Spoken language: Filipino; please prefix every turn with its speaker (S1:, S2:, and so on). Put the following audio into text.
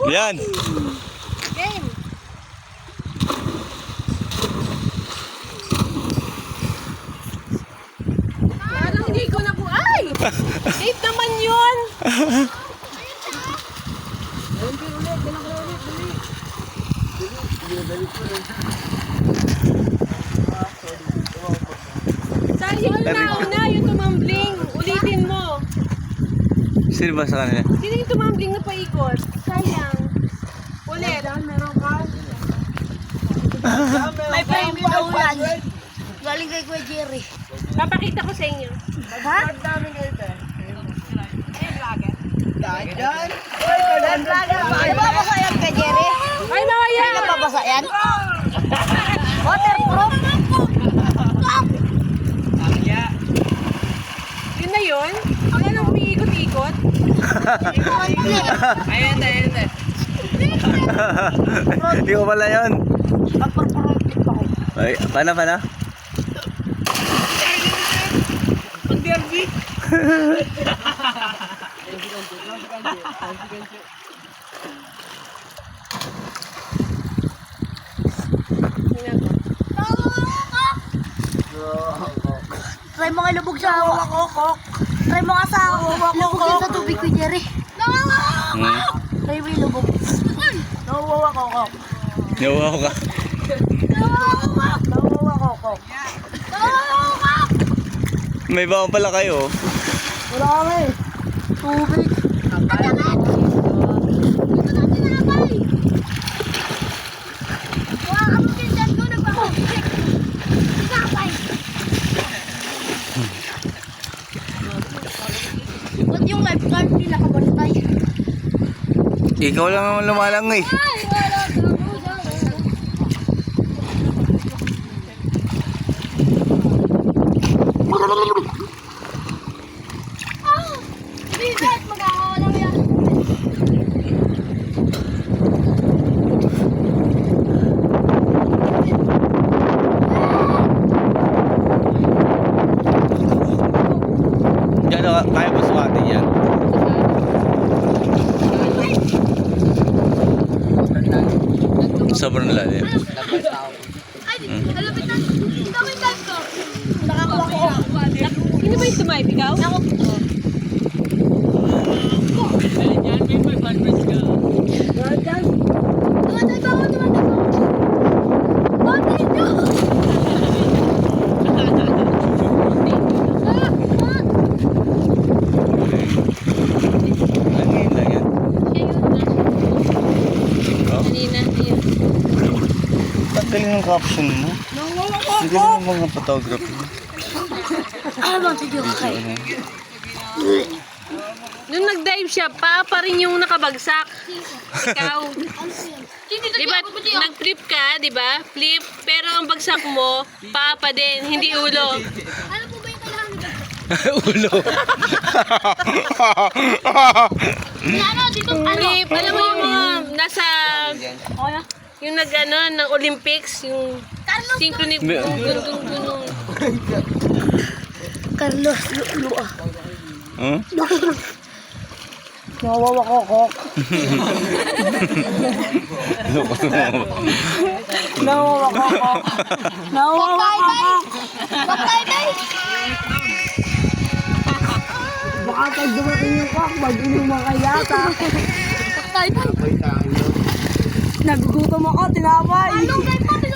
S1: Yan.
S2: Game. Parang hindi ko na po. Ay! Date naman yun. Saan yung nauna yung tumambling? Ulitin mo.
S1: Sino ba sa kanila?
S2: Sino yung tumambling na paikot? Sayang. Ulit.
S3: May friend ko daw yan. Galing kay Kuya Jerry.
S2: Papakita ko sa inyo.
S3: Ha? Nababasa yan kay Jerry?
S2: Ay, mawaya!
S3: Nababasa yan? Waterproof?
S2: Yun na yun? Wala nang umiikot-ikot?
S3: Ayun na.
S1: Hindi ko pala yun.
S3: Pagpapuruntik ako.
S1: Ay, pana.
S2: Ang derby.
S3: Try mo nga lubog sa hawa ko, Kok. Try mo nga sa lubog yun sa tubig ko, Jerry. Try mo yung lubog. Nawawa ko, Kok.
S1: Nawawa ko ka.
S3: Nawawa ko, Kok.
S1: May baon pala kayo.
S3: Wala kami. Tubig. Ba't yung lifeguard nila kabantay?
S1: Ikaw lang ang lumalang eh.
S3: Bigat! Mag-aawalang yan.
S1: Diyan, kaya mo suwatin yan. Sobrang lalim.
S3: Ay, halapit na. Ikaw yung time ko. Nakakuha ko.
S2: Sino ba yung tumayip? Ikaw?
S3: Ako. Tumatay ba ako? Tumatay nyo!
S1: Langin lang yan. Oh,
S2: Kanina, ayun.
S1: ang galing ng caption mo. Ang galing ng mga photography mo.
S3: Ano bang video ka kayo?
S2: Nung nag-dive siya, pa rin yung nakabagsak. Ikaw. Diba, nag-flip ka, diba? Flip, pero ang bagsak mo, pa din, hindi ulo.
S3: Ano po ba yung kailangan nyo?
S1: Ulo.
S3: Ano, dito,
S2: Flip, alam mo yung mga nasa, yung nag-ano, ng Olympics, yung synchronic, dung-dung-dung.
S3: Carlos Lua.
S1: Huh?
S3: Nawawa ko, Kok. Nawawa ko, Kok. Nawawa ko, Kok. Magtay-tay. Baka pag dumating yung Kok, mag-inuman ka yata. Magtay-tay. Nagugutom ako, tinapay. Anong kay Papi?